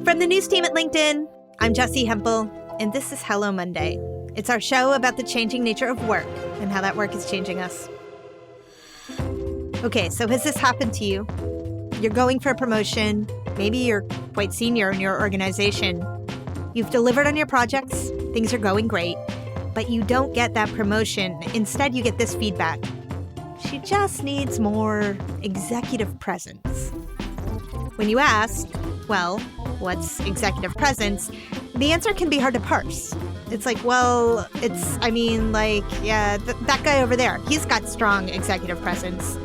From the news team at LinkedIn, I'm Jessi Hempel, and this is Hello Monday. It's our show about the changing nature of work and how that work is changing us. Okay, so has this happened to you? You're going for a promotion. Maybe you're quite senior in your organization. You've delivered on your projects. Things are going great. But you don't get that promotion. Instead, you get this feedback. She just needs more executive presence. When you ask, well, what's executive presence? The answer can be hard to parse. It's like, well, that guy over there, he's got strong executive presence.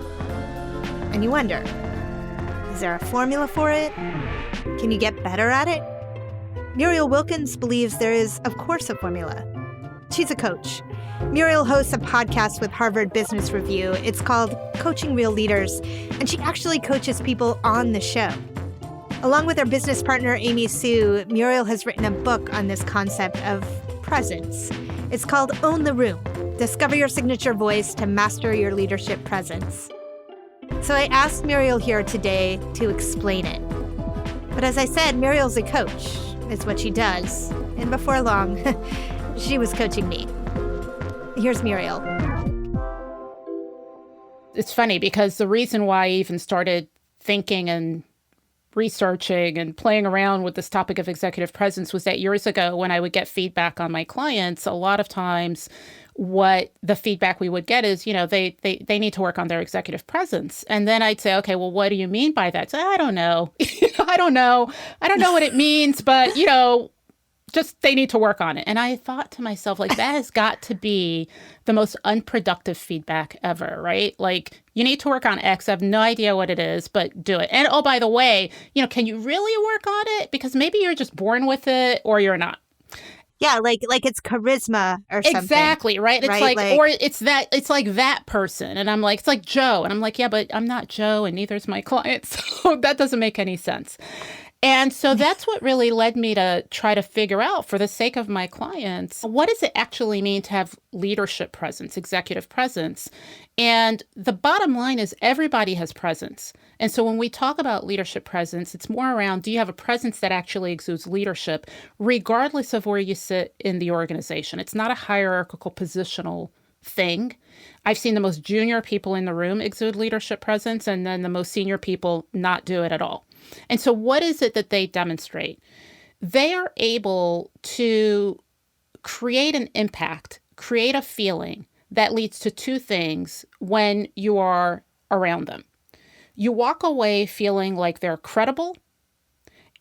And you wonder, is there a formula for it? Can you get better at it? Muriel Wilkins believes there is, of course, a formula. She's a coach. Muriel hosts a podcast with Harvard Business Review. It's called Coaching Real Leaders, and she actually coaches people on the show. Along with her business partner, Amy Sue, Muriel has written a book on this concept of presence. It's called Own the Room: Discover Your Signature Voice to Master Your Leadership Presence. So I asked Muriel here today to explain it. But as I said, Muriel's a coach. It's what she does. And before long, she was coaching me. Here's Muriel. It's funny because the reason why I even started thinking and researching and playing around with this topic of executive presence was that years ago when I would get feedback on my clients, a lot of times what the feedback we would get is, they need to work on their executive presence. And then I'd say, okay, well, what do you mean by that? So I don't know. I don't know what it means, but, just they need to work on it. And I thought to myself, that has got to be the most unproductive feedback ever, right? You need to work on X. I have no idea what it is, but do it. And oh, by the way, can you really work on it? Because maybe you're just born with it or you're not. Yeah, like it's charisma or something. Exactly, right? It's it's like that person. And I'm like, it's like Joe. And I'm like, yeah, but I'm not Joe and neither is my client. So that doesn't make any sense. And so that's what really led me to try to figure out, for the sake of my clients, what does it actually mean to have leadership presence, executive presence? And the bottom line is everybody has presence. And so when we talk about leadership presence, it's more around, do you have a presence that actually exudes leadership, regardless of where you sit in the organization? It's not a hierarchical positional thing. I've seen the most junior people in the room exude leadership presence, and then the most senior people not do it at all. And so what is it that they demonstrate? They are able to create an impact, create a feeling that leads to two things when you are around them. You walk away feeling like they're credible,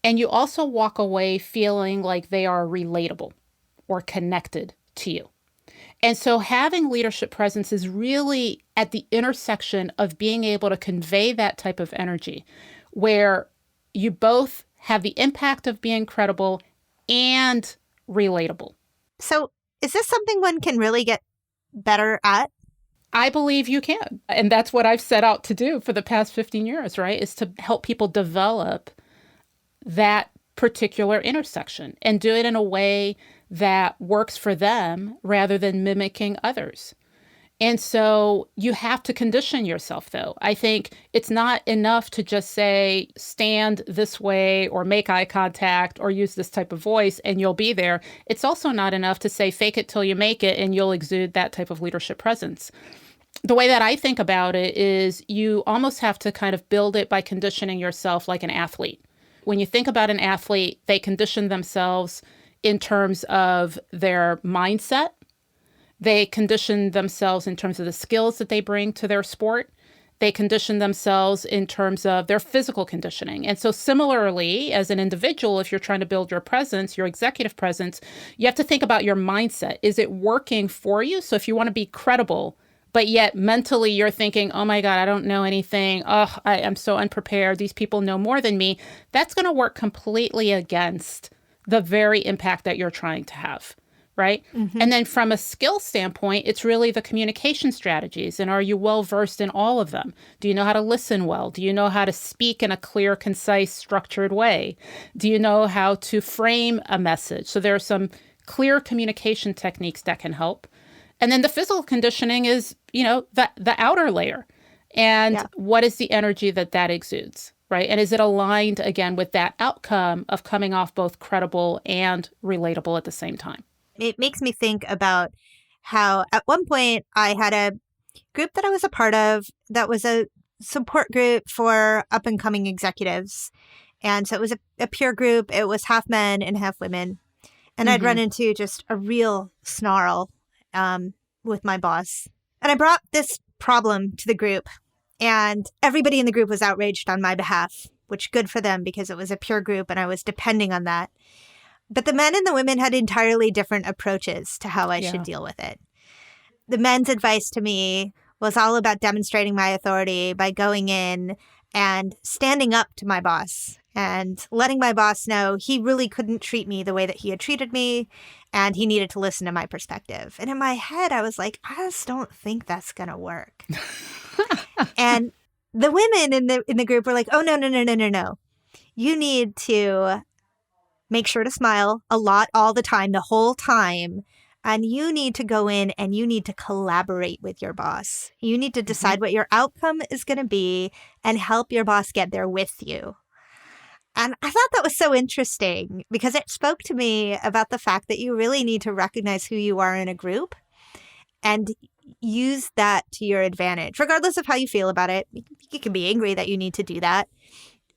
and you also walk away feeling like they are relatable or connected to you. And so having leadership presence is really at the intersection of being able to convey that type of energy, where you both have the impact of being credible and relatable. So is this something one can really get better at? I believe you can. And that's what I've set out to do for the past 15 years, right? Is to help people develop that particular intersection and do it in a way that works for them rather than mimicking others. And so you have to condition yourself, though. I think it's not enough to just say, stand this way or make eye contact or use this type of voice and you'll be there. It's also not enough to say, fake it till you make it and you'll exude that type of leadership presence. The way that I think about it is you almost have to kind of build it by conditioning yourself like an athlete. When you think about an athlete, they condition themselves in terms of their mindset. They condition themselves in terms of the skills that they bring to their sport. They condition themselves in terms of their physical conditioning. And so similarly, as an individual, if you're trying to build your presence, your executive presence, you have to think about your mindset. Is it working for you? So if you want to be credible, but yet mentally you're thinking, oh my God, I don't know anything. Oh, I am so unprepared. These people know more than me. That's going to work completely against the very impact that you're trying to have. Right? Mm-hmm. And then from a skill standpoint, it's really the communication strategies. And are you well versed in all of them? Do you know how to listen well? Do you know how to speak in a clear, concise, structured way? Do you know how to frame a message? So there are some clear communication techniques that can help. And then the physical conditioning is, the outer layer. And what is the energy that exudes? right? And is it aligned, again, with that outcome of coming off both credible and relatable at the same time? It makes me think about how at one point I had a group that I was a part of that was a support group for up and coming executives. And so it was a peer group. It was half men and half women. And I'd run into just a real snarl with my boss. And I brought this problem to the group. And everybody in the group was outraged on my behalf, which good for them because it was a peer group and I was depending on that. But the men and the women had entirely different approaches to how I should deal with it. The men's advice to me was all about demonstrating my authority by going in and standing up to my boss and letting my boss know he really couldn't treat me the way that he had treated me and he needed to listen to my perspective. And in my head, I was like, I just don't think that's going to work. And the women in the group were like, oh, no. You need to make sure to smile a lot all the time, the whole time. And you need to go in and you need to collaborate with your boss. You need to decide what your outcome is going to be and help your boss get there with you. And I thought that was so interesting because it spoke to me about the fact that you really need to recognize who you are in a group and use that to your advantage, regardless of how you feel about it. You can be angry that you need to do that.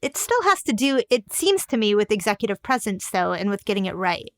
It still has to do, it seems to me, with executive presence, though, and with getting it right.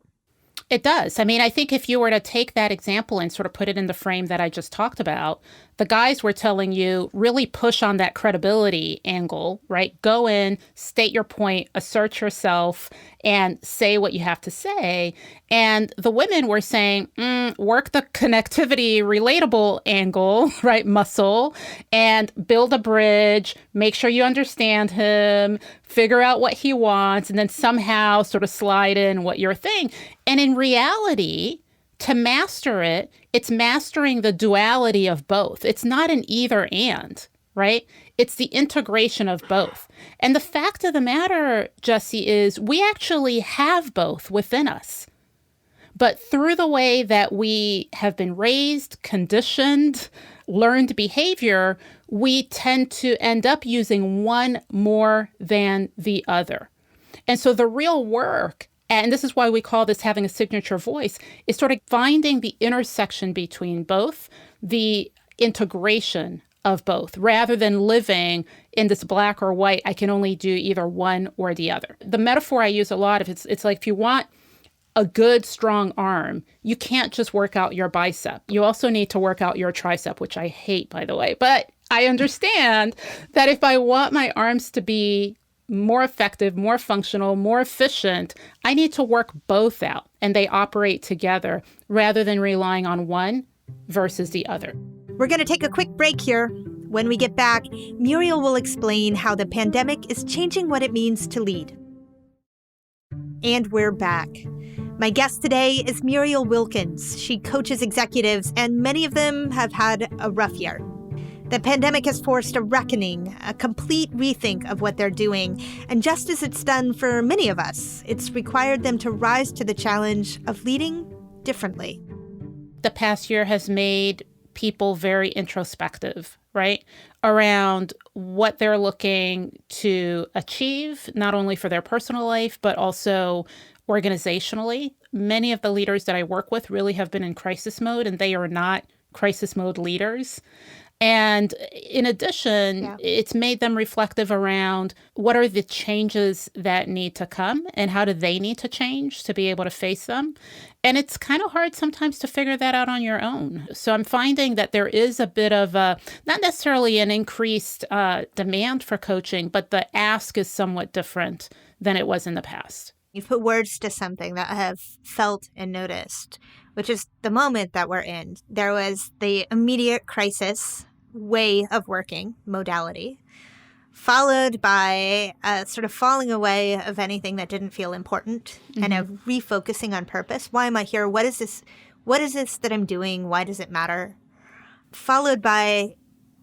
It does. I mean, I think if you were to take that example and sort of put it in the frame that I just talked about, the guys were telling you really push on that credibility angle, right? Go in, state your point, assert yourself, and say what you have to say. And the women were saying, work the connectivity, relatable angle, right? Muscle, and build a bridge, make sure you understand him, figure out what he wants, and then somehow sort of slide in what you're saying. And in reality, to master it, it's mastering the duality of both. It's not an either and, right? It's the integration of both. And the fact of the matter, Jessi, is we actually have both within us. But through the way that we have been raised, conditioned, learned behavior, we tend to end up using one more than the other. And so the real work, and this is why we call this having a signature voice, is sort of finding the intersection between both, the integration of both, rather than living in this black or white, I can only do either one or the other. The metaphor I use a lot of, it's like if you want a good, strong arm, you can't just work out your bicep. You also need to work out your tricep, which I hate, by the way. But I understand that if I want my arms to be more effective, more functional, more efficient, I need to work both out, and they operate together rather than relying on one versus the other. We're going to take a quick break here. When we get back, Muriel will explain how the pandemic is changing what it means to lead. And we're back. My guest today is Muriel Wilkins. She coaches executives, and many of them have had a rough year. The pandemic has forced a reckoning, a complete rethink of what they're doing. And just as it's done for many of us, it's required them to rise to the challenge of leading differently. The past year has made people very introspective, right? Around what they're looking to achieve, not only for their personal life, but also organizationally. Many of the leaders that I work with really have been in crisis mode, and they are not crisis mode leaders. And in addition, it's made them reflective around what are the changes that need to come and how do they need to change to be able to face them. And it's kind of hard sometimes to figure that out on your own. So I'm finding that there is a bit of a, not necessarily an increased demand for coaching, but the ask is somewhat different than it was in the past. You've put words to something that I have felt and noticed, which is the moment that we're in. There was the immediate crisis way of working, modality, followed by a sort of falling away of anything that didn't feel important and a refocusing on purpose. Why am I here? What is this? What is this that I'm doing? Why does it matter? Followed by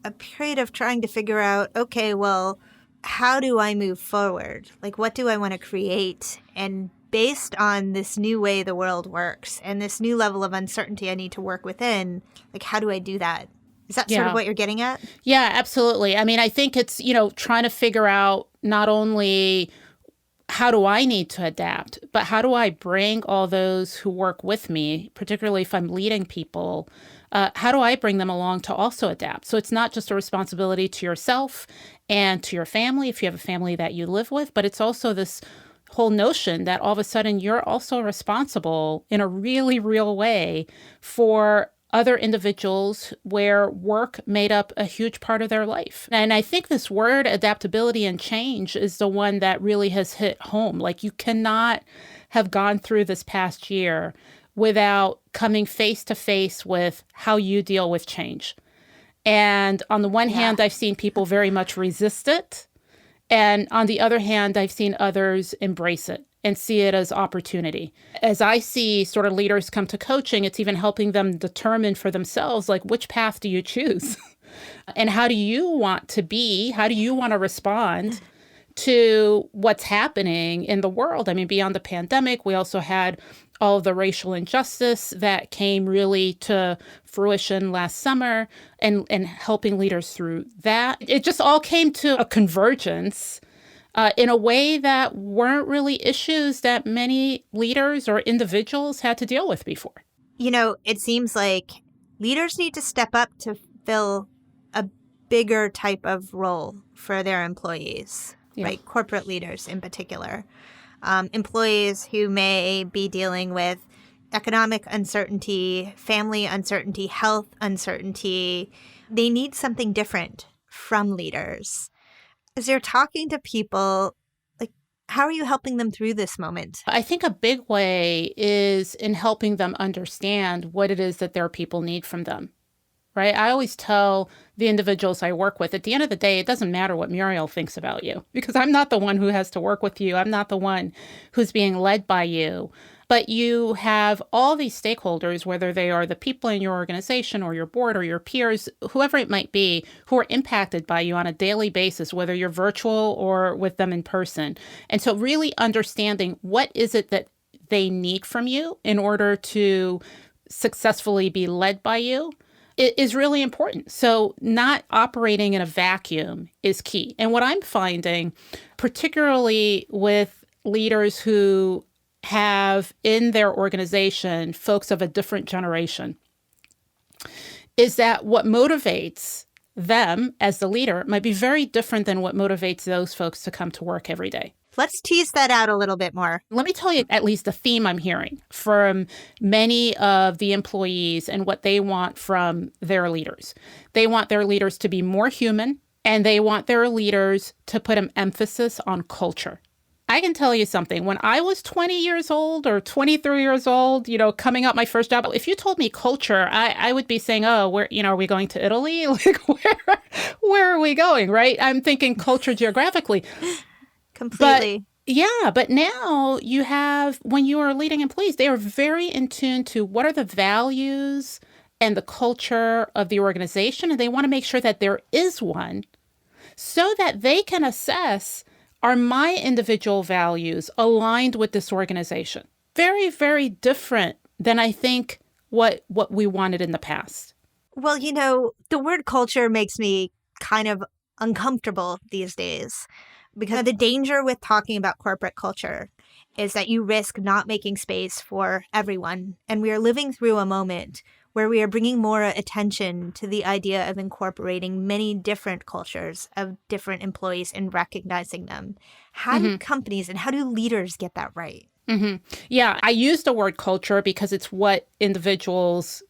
a period of trying to figure out, okay, well, how do I move forward? Like, what do I want to create? And based on this new way the world works and this new level of uncertainty I need to work within, like, how do I do that? Is that sort of Yeah. what you're getting at? Yeah, absolutely. I mean, I think it's, trying to figure out not only how do I need to adapt, but how do I bring all those who work with me, particularly if I'm leading people, how do I bring them along to also adapt? So it's not just a responsibility to yourself and to your family, if you have a family that you live with, but it's also this whole notion that all of a sudden you're also responsible in a really real way for other individuals where work made up a huge part of their life. And I think this word adaptability and change is the one that really has hit home. Like, you cannot have gone through this past year without coming face to face with how you deal with change. And on the one hand, I've seen people very much resist it. And on the other hand, I've seen others embrace it and see it as opportunity. As I see sort of leaders come to coaching, it's even helping them determine for themselves, like, which path do you choose? And how do you want to be? How do you want to respond to what's happening in the world? I mean, beyond the pandemic, we also had all of the racial injustice that came really to fruition last summer, and helping leaders through that. It just all came to a convergence in a way that weren't really issues that many leaders or individuals had to deal with before. It seems like leaders need to step up to fill a bigger type of role for their employees, right? Corporate leaders in particular. Employees who may be dealing with economic uncertainty, family uncertainty, health uncertainty. They need something different from leaders. As you're talking to people, like, how are you helping them through this moment? I think a big way is in helping them understand what it is that their people need from them, right? I always tell the individuals I work with, at the end of the day, it doesn't matter what Muriel thinks about you, because I'm not the one who has to work with you. I'm not the one who's being led by you. But you have all these stakeholders, whether they are the people in your organization or your board or your peers, whoever it might be, who are impacted by you on a daily basis, whether you're virtual or with them in person. And so really understanding what is it that they need from you in order to successfully be led by you is really important. So not operating in a vacuum is key. And what I'm finding, particularly with leaders who have in their organization folks of a different generation, is that what motivates them as the leader might be very different than what motivates those folks to come to work every day. Let's tease that out a little bit more. Let me tell you at least the theme I'm hearing from many of the employees and what they want from their leaders. They want their leaders to be more human, and they want their leaders to put an emphasis on culture. I can tell you something. When I was 20 years old or 23 years old, coming up my first job, if you told me culture, I would be saying, oh, where, are we going to Italy? Like, where are we going, right? I'm thinking culture geographically. Completely. But now you have, when you are leading employees, they are very in tune to what are the values and the culture of the organization, and they want to make sure that there is one so that they can assess, are my individual values aligned with this organization? Very, very different than I think what we wanted in the past. Well, the word culture makes me kind of uncomfortable these days, because the danger with talking about corporate culture is that you risk not making space for everyone. And we are living through a moment where we are bringing more attention to the idea of incorporating many different cultures of different employees and recognizing them. How do companies and how do leaders get that right? Yeah, I use the word culture because it's what individuals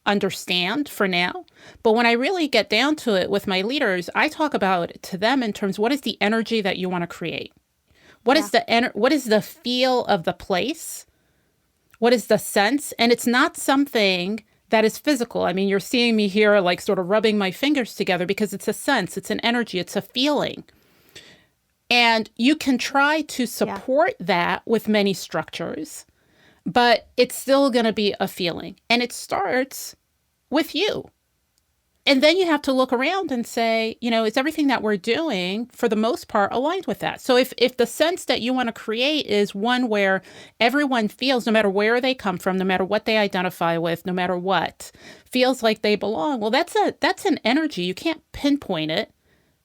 understand for now. But when I really get down to it with my leaders, I talk about it to them in terms, what is the energy that you want to create? What is the feel of the place? What is the sense? And it's not something that is physical. I mean, you're seeing me here like sort of rubbing my fingers together because it's a sense, it's an energy, it's a feeling. And you can try to support that with many structures, but it's still going to be a feeling. And it starts with you. And then you have to look around and say, is everything that we're doing for the most part aligned with that? So if the sense that you want to create is one where everyone feels, no matter where they come from, no matter what they identify with, no matter what, feels like they belong, well, that's an energy. You can't pinpoint it,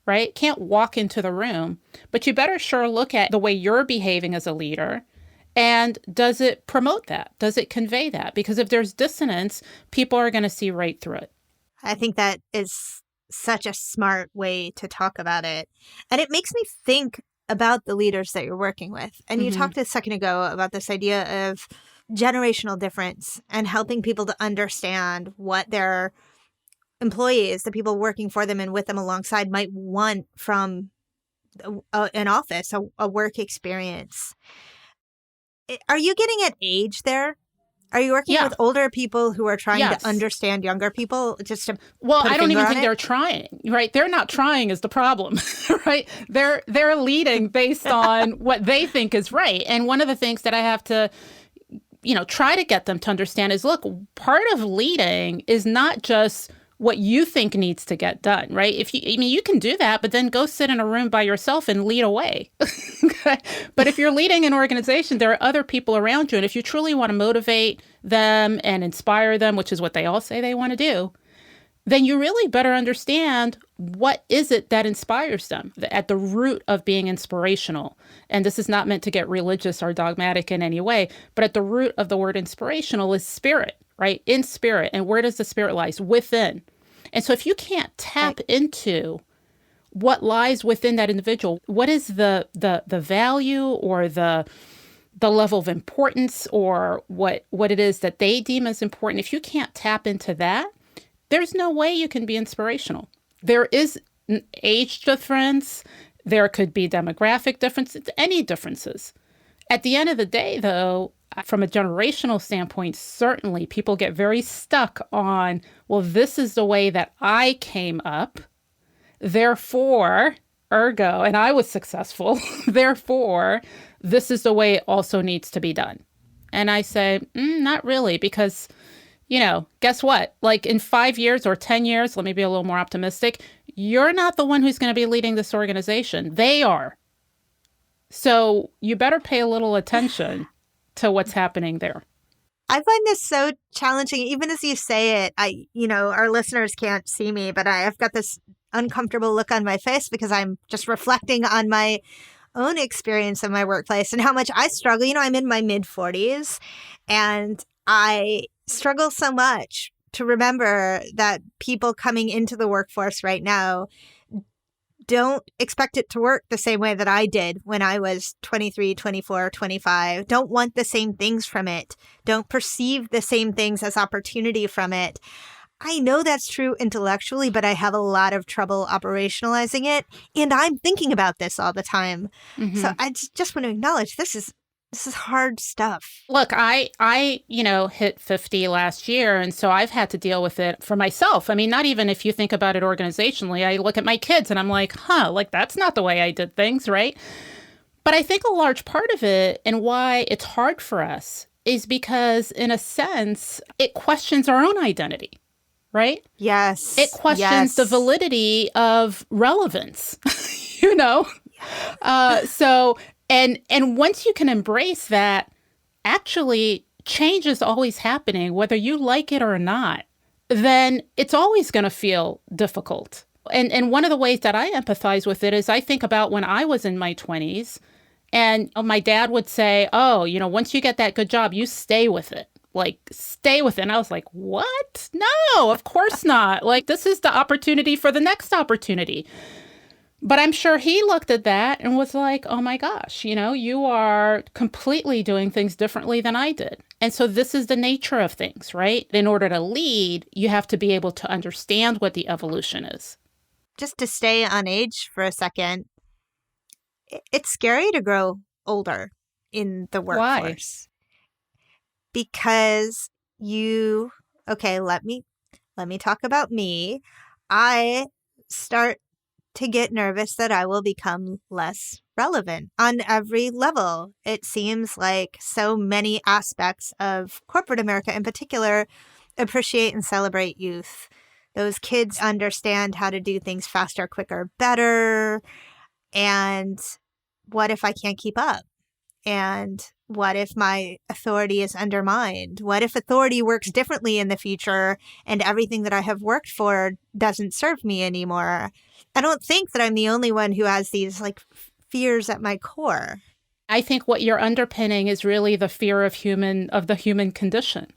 right? Can't walk into the room, but you better sure look at the way you're behaving as a leader. And does it promote that? Does it convey that? Because if there's dissonance, people are going to see right through it. I think that is such a smart way to talk about it. And it makes me think about the leaders that you're working with. And you talked a second ago about this idea of generational difference and helping people to understand what their employees, the people working for them and with them alongside, might want from an office, a work experience. Are you getting at age there? Are you working with older people who are trying to understand younger people? Well, I don't even think they're trying, right? They're not trying is the problem, right? They're leading based on what they think is right. And one of the things that I have to, try to get them to understand is, look, part of leading is not just what you think needs to get done, right? You can do that, but then go sit in a room by yourself and lead away. Okay? But if you're leading an organization, there are other people around you. And if you truly want to motivate them and inspire them, which is what they all say they want to do, then you really better understand what is it that inspires them at the root of being inspirational. And this is not meant to get religious or dogmatic in any way, but at the root of the word inspirational is spirit, right? In spirit. And where does the spirit lie? Within. And so if you can't tap into what lies within that individual, what is the value or the level of importance or what it is that they deem as important, if you can't tap into that, there's no way you can be inspirational. There is an age difference. There could be demographic differences, any differences. At the end of the day, though, from a generational standpoint, certainly people get very stuck on, well, this is the way that I came up. Therefore, ergo, and I was successful. Therefore, this is the way it also needs to be done. And I say, not really, because, guess what? Like in 5 years or 10 years, let me be a little more optimistic, you're not the one who's going to be leading this organization. They are. So you better pay a little attention to what's happening there. I find this so challenging. Even as you say it, our listeners can't see me, but I've got this uncomfortable look on my face because I'm just reflecting on my own experience in my workplace and how much I struggle. I'm in my mid-40s and I struggle so much to remember that people coming into the workforce right now don't expect it to work the same way that I did when I was 23, 24, 25. Don't want the same things from it. Don't perceive the same things as opportunity from it. I know that's true intellectually, but I have a lot of trouble operationalizing it. And I'm thinking about this all the time. So I just want to acknowledge this is hard stuff. Look, I hit 50 last year, and so I've had to deal with it for myself. I mean, not even if you think about it organizationally. I look at my kids and I'm like, that's not the way I did things, right? But I think a large part of it and why it's hard for us is because, in a sense, it questions our own identity, right? Yes. It questions the validity of relevance, And once you can embrace that, actually change is always happening, whether you like it or not, then it's always going to feel difficult. And one of the ways that I empathize with it is I think about when I was in my 20s and my dad would say, once you get that good job, you stay with it. Like, stay with it. And I was like, what? No, of course not. Like, this is the opportunity for the next opportunity. But I'm sure he looked at that and was like, oh my gosh, you are completely doing things differently than I did. And so this is the nature of things, right? In order to lead, you have to be able to understand what the evolution is. Just to stay on age for a second, it's scary to grow older in the workforce. Why? Because let me talk about me. I start to get nervous that I will become less relevant on every level. It seems like so many aspects of corporate America in particular appreciate and celebrate youth Those kids understand how to do things faster, quicker, better. And what if I can't keep up? And what if my authority is undermined? What if authority works differently in the future and everything that I have worked for doesn't serve me anymore? I don't think that I'm the only one who has these like fears at my core. I think what you're underpinning is really the fear of the human condition,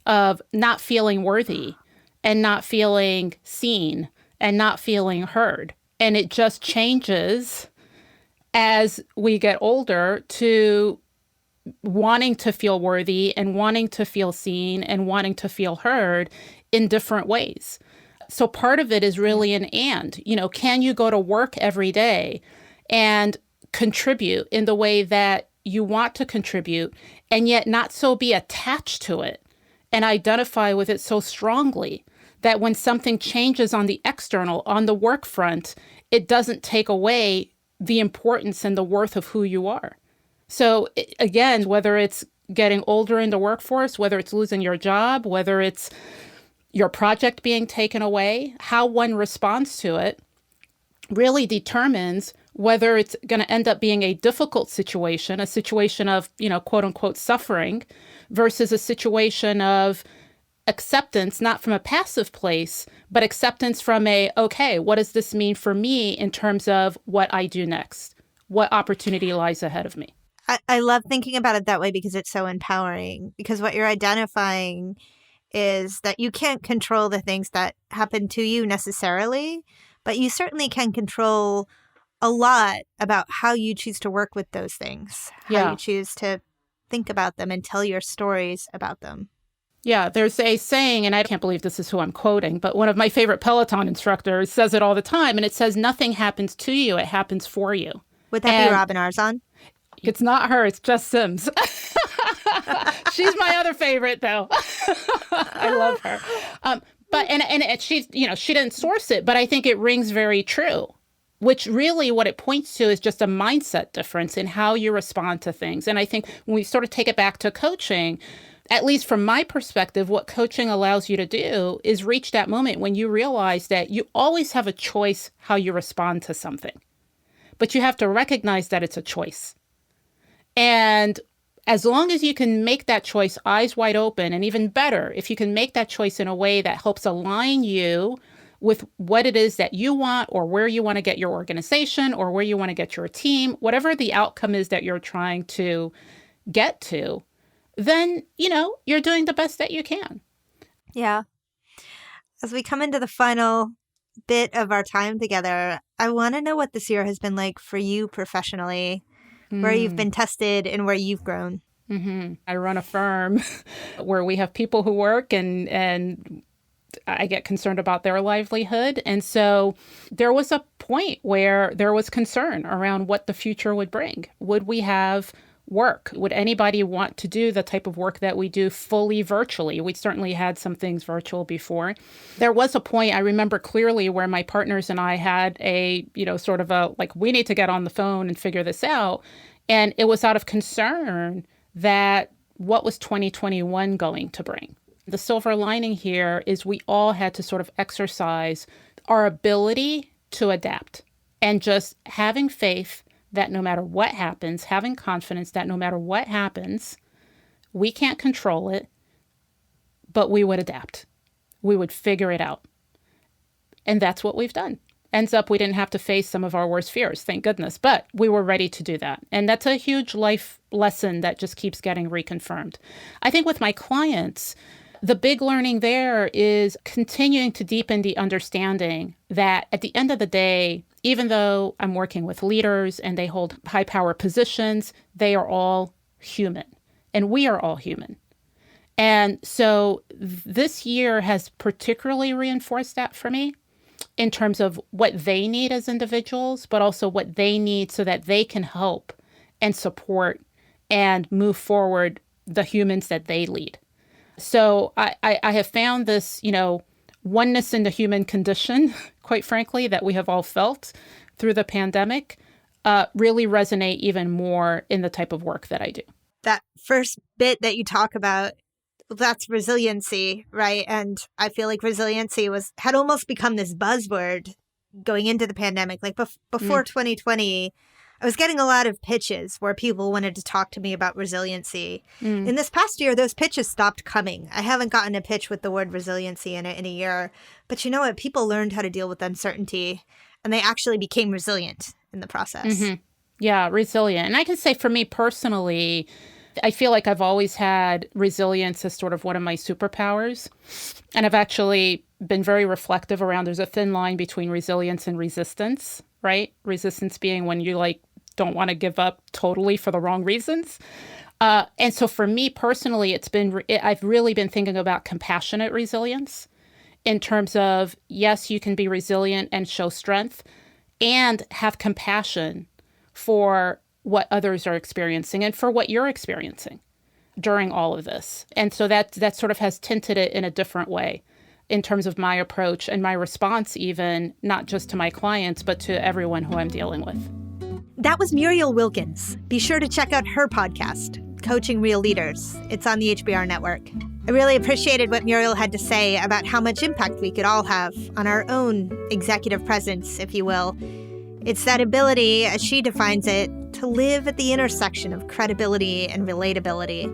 of not feeling worthy and not feeling seen and not feeling heard. And it just changes as we get older to wanting to feel worthy and wanting to feel seen and wanting to feel heard in different ways. So part of it is really an and. Can you go to work every day and contribute in the way that you want to contribute and yet not so be attached to it and identify with it so strongly that when something changes on the external, on the work front, it doesn't take away the importance and the worth of who you are. So again, whether it's getting older in the workforce, whether it's losing your job, whether it's your project being taken away, how one responds to it really determines whether it's going to end up being a difficult situation, a situation of, quote unquote, suffering, versus a situation of acceptance, not from a passive place, but acceptance from okay, what does this mean for me in terms of what I do next? What opportunity lies ahead of me? I love thinking about it that way because it's so empowering. Because what you're identifying is that you can't control the things that happen to you necessarily, but you certainly can control a lot about how you choose to work with those things, how you choose to think about them and tell your stories about them. Yeah, there's a saying, and I can't believe this is who I'm quoting, but one of my favorite Peloton instructors says it all the time, and it says, nothing happens to you, it happens for you. Would that be Robin Arzon? It's not her, it's Jess Sims. She's my other favorite, though. I love her. But she's, she didn't source it, but I think it rings very true, which really what it points to is just a mindset difference in how you respond to things. And I think when we sort of take it back to coaching, at least from my perspective, what coaching allows you to do is reach that moment when you realize that you always have a choice how you respond to something. But you have to recognize that it's a choice. And as long as you can make that choice eyes wide open, and even better, if you can make that choice in a way that helps align you with what it is that you want or where you want to get your organization or where you want to get your team, whatever the outcome is that you're trying to get to, then, you're doing the best that you can. Yeah. As we come into the final bit of our time together, I want to know what this year has been like for you professionally, where you've been tested and where you've grown. Mm-hmm. I run a firm where we have people who work and I get concerned about their livelihood. And so there was a point where there was concern around what the future would bring. Would we have work? Would anybody want to do the type of work that we do fully virtually? We certainly had some things virtual before. There was a point I remember clearly where my partners and I had sort of a, we need to get on the phone and figure this out. And it was out of concern that what was 2021 going to bring? The silver lining here is we all had to sort of exercise our ability to adapt and just having faith that no matter what happens, having confidence that no matter what happens, we can't control it, but we would adapt. We would figure it out. And that's what we've done. Ends up, we didn't have to face some of our worst fears, thank goodness, but we were ready to do that. And that's a huge life lesson that just keeps getting reconfirmed. I think with my clients, the big learning there is continuing to deepen the understanding that at the end of the day, even though I'm working with leaders and they hold high power positions, they are all human and we are all human. And so this year has particularly reinforced that for me in terms of what they need as individuals, but also what they need so that they can help and support and move forward the humans that they lead. So I have found this, oneness in the human condition, quite frankly, that we have all felt through the pandemic, really resonate even more in the type of work that I do. That first bit that you talk about That's resiliency, right? And I feel like resiliency had almost become this buzzword going into the pandemic. Like before 2020, I was getting a lot of pitches where people wanted to talk to me about resiliency. In this past year, those pitches stopped coming. I haven't gotten a pitch with the word resiliency in it in a year. But you know what? People learned how to deal with uncertainty, and they actually became resilient in the process. Yeah, resilient. And I can say for me personally, I feel like I've always had resilience as sort of one of my superpowers. And I've actually been very reflective around there's a thin line between resilience and resistance, right? Resistance being when you don't want to give up totally for the wrong reasons. And so for me personally, I've really been thinking about compassionate resilience in terms of, yes, you can be resilient and show strength and have compassion for what others are experiencing and for what you're experiencing during all of this. And so that sort of has tinted it in a different way in terms of my approach and my response, even not just to my clients, but to everyone who I'm dealing with. That was Muriel Wilkins. Be sure to check out her podcast, Coaching Real Leaders. It's on the HBR network. I really appreciated what Muriel had to say about how much impact we could all have on our own executive presence, if you will. It's that ability, as she defines it, to live at the intersection of credibility and relatability.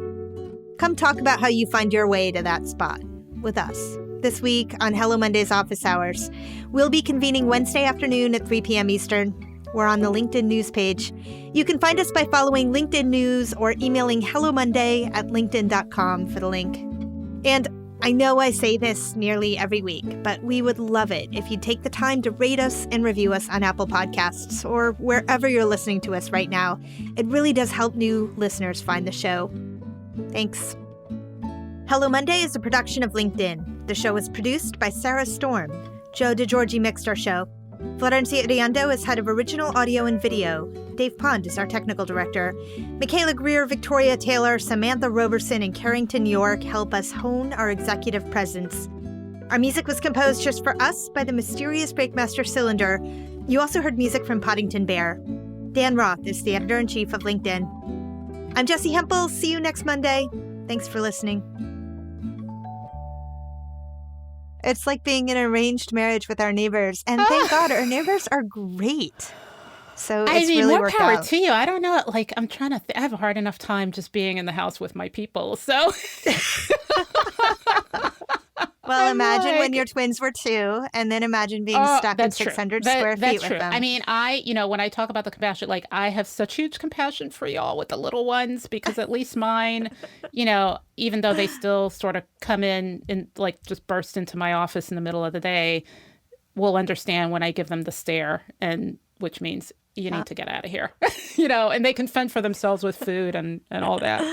Come talk about how you find your way to that spot with us. This week on Hello Monday's Office Hours, we'll be convening Wednesday afternoon at 3 p.m. Eastern. We're on the LinkedIn news page. You can find us by following LinkedIn News or emailing hellomonday@linkedin.com for the link. And I know I say this nearly every week, but we would love it if you'd take the time to rate us and review us on Apple Podcasts or wherever you're listening to us right now. It really does help new listeners find the show. Thanks. Hello Monday is a production of LinkedIn. The show is produced by Sarah Storm. Joe DeGiorgi mixed our show. Florencia Iriando is head of original audio and video. Dave Pond is our technical director. Michaela Greer, Victoria Taylor, Samantha Roberson, and Carrington York help us hone our executive presence. Our music was composed just for us by the mysterious Breakmaster Cylinder. You also heard music from Poddington Bear. Dan Roth is the editor-in-chief of LinkedIn. I'm Jessi Hempel. See you next Monday. Thanks for listening. It's like being in an arranged marriage with our neighbors. And thank God, our neighbors are great. So it's really more worked power out. to you. I don't know. I'm trying to I have a hard enough time just being in the house with my people. So Well, imagine when your twins were 2, and then imagine being stuck in 600 square feet with them. I mean, when I talk about the compassion, I have such huge compassion for y'all with the little ones, because at least mine, even though they still sort of come in and just burst into my office in the middle of the day, will understand when I give them the stare, and which means you need to get out of here, and they can fend for themselves with food and all that.